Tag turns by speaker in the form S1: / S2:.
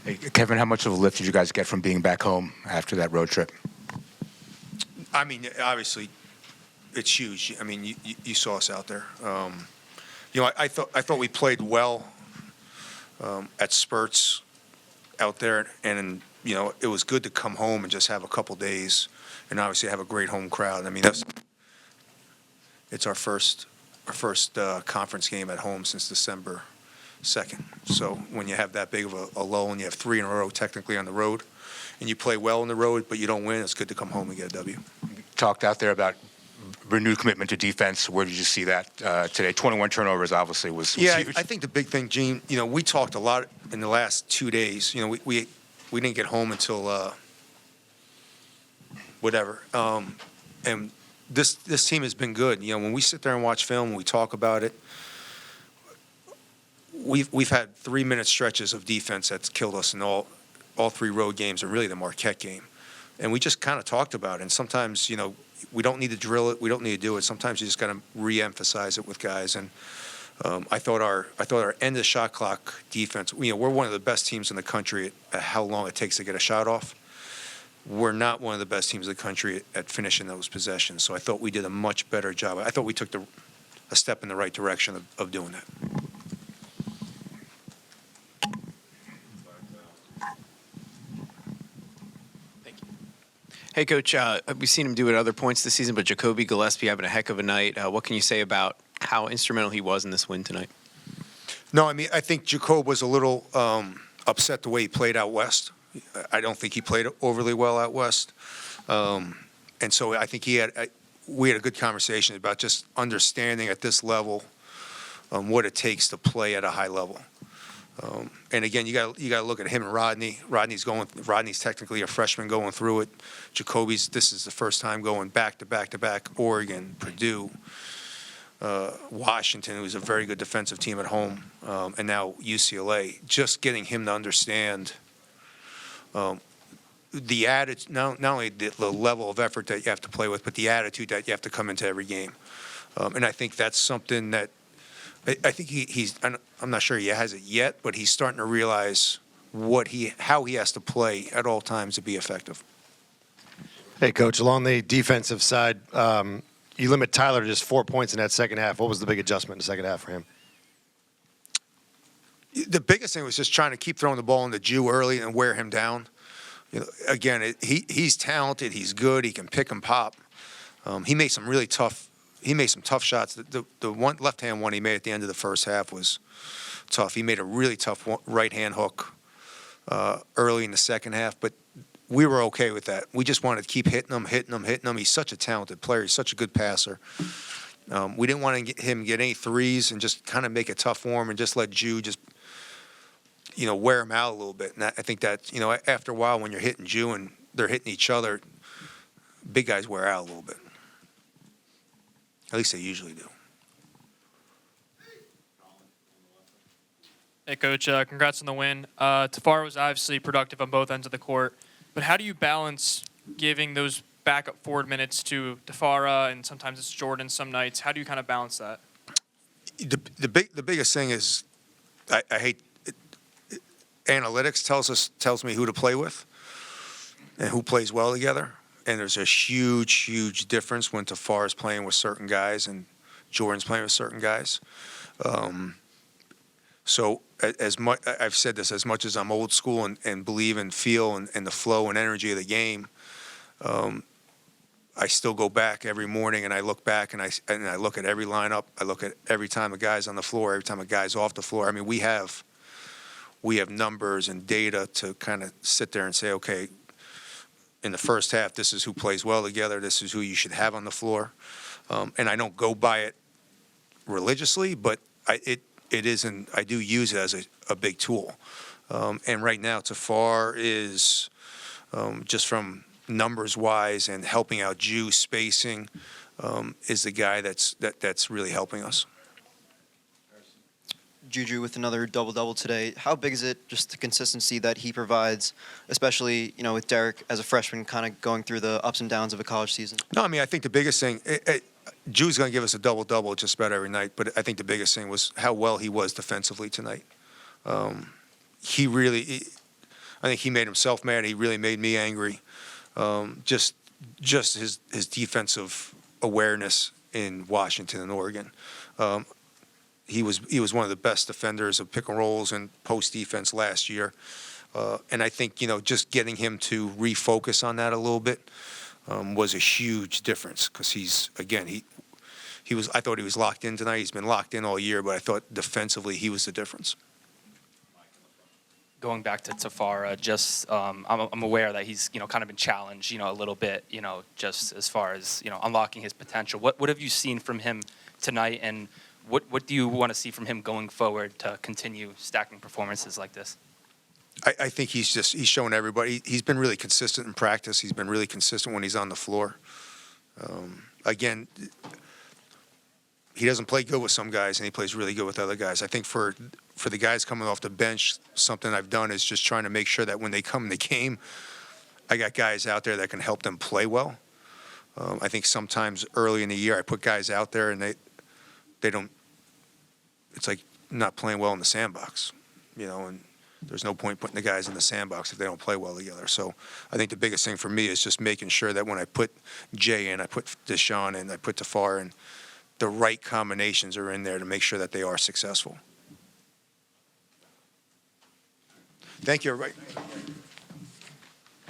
S1: Hey, Kevin, how much of a lift did you guys get from being back home after that road trip?
S2: I mean, obviously, it's huge. I mean, you saw us out there. I thought we played well at spurts out there, and it was good to come home and just have a couple days, and obviously have a great home crowd. I mean, it's our first conference game at home since December 2nd. So when you have that big of a lull and you have three in a row technically on the road, and you play well on the road but you don't win, it's good to come home and get a W.
S1: Talked out there about renewed commitment to defense. Where did you see that today? 21 turnovers obviously was huge.
S2: I think the big thing, Gene, we talked a lot in the last 2 days. We didn't get home until whatever. And this team has been good. When we sit there and watch film and we talk about it, we've had 3-minute stretches of defense that's killed us in all three road games and really the Marquette game. And we just kind of talked about it. And sometimes, we don't need to drill it. We don't need to do it. Sometimes you just got to re-emphasize it with guys. And I thought our end of shot clock defense. We're one of the best teams in the country at how long it takes to get a shot off. We're not one of the best teams in the country at finishing those possessions. So I thought we did a much better job. I thought we took a step in the right direction of doing that.
S3: Hey, Coach, we've seen him do it at other points this season, but Jacobe Gillespie having a heck of a night. What can you say about how instrumental he was in this win tonight?
S2: No, I mean, I think Jacobe was a little upset the way he played out west. I don't think he played overly well out west. And so I think we had a good conversation about just understanding at this level what it takes to play at a high level. And again, you got to look at him and Rodney. Rodney's technically a freshman going through it. This is the first time going back to back. Oregon, Purdue, Washington, who's a very good defensive team at home, and now UCLA. Just getting him to understand the attitude, not only the level of effort that you have to play with, but the attitude that you have to come into every game. And I think that's something that I think he's. I'm not sure he has it yet, but he's starting to realize how he has to play at all times to be effective.
S4: Hey, Coach, along the defensive side, you limit Tyler to just 4 points in that second half. What was the big adjustment in the second half for him?
S2: The biggest thing was just trying to keep throwing the ball into Jew early and wear him down. Again, he's talented. He's good. He can pick and pop. He made some really tough. He made some tough shots. The one left-hand one he made at the end of the first half was tough. He made a really tough right-hand hook early in the second half, but we were okay with that. We just wanted to keep hitting him. He's such a talented player. He's such a good passer. We didn't want to get any threes and just kind of make it tough for him and just let Jew just wear him out a little bit. And I think that after a while when you're hitting Jew and they're hitting each other, big guys wear out a little bit. At least they usually do.
S5: Hey, Coach, congrats on the win. Tafara was obviously productive on both ends of the court, but how do you balance giving those backup forward minutes to Tafara, and sometimes it's Jordan some nights? How do you kind of balance that?
S2: The biggest thing is I hate analytics tells me who to play with and who plays well together. And there's a huge difference when Tafara's playing with certain guys and Jordan's playing with certain guys. So as much I've said this, as much as I'm old school and believe and feel and the flow and energy of the game, I still go back every morning and I look back and I look at every lineup. I look at every time a guy's on the floor, every time a guy's off the floor. I mean, we have numbers and data to kind of sit there and say, okay, in the first half, this is who plays well together. This is who you should have on the floor. And I don't go by it religiously, but it isn't. I do use it as a big tool. And right now, Tafar is just from numbers wise and helping out Jew spacing is the guy that's really helping us.
S6: Juju with another double-double today. How big is it, just the consistency that he provides, especially, with Derek as a freshman kind of going through the ups and downs of a college season?
S2: No, I mean, I think the biggest thing, Jew's going to give us a double-double just about every night, but I think the biggest thing was how well he was defensively tonight. He really, I think he made himself mad. He really made me angry. Just his defensive awareness in Washington and Oregon. He was one of the best defenders of pick and rolls and post defense last year. And I think, just getting him to refocus on that a little bit was a huge difference, because I thought he was locked in tonight. He's been locked in all year, but I thought defensively he was the difference.
S7: Going back to Tafara, I'm aware that he's kind of been challenged a little bit, just as far as unlocking his potential. What have you seen from him tonight, and what do you want to see from him going forward to continue stacking performances like this?
S2: I think he's showing everybody. He's been really consistent in practice. He's been really consistent when he's on the floor. Again, he doesn't play good with some guys, and he plays really good with other guys. I think for the guys coming off the bench, something I've done is just trying to make sure that when they come in the game, I got guys out there that can help them play well. I think sometimes early in the year I put guys out there and they don't. It's like not playing well in the sandbox, and there's no point putting the guys in the sandbox if they don't play well together. So I think the biggest thing for me is just making sure that when I put Jay in, I put Deshaun in, I put Tafar in, the right combinations are in there to make sure that they are successful. Thank you, everybody.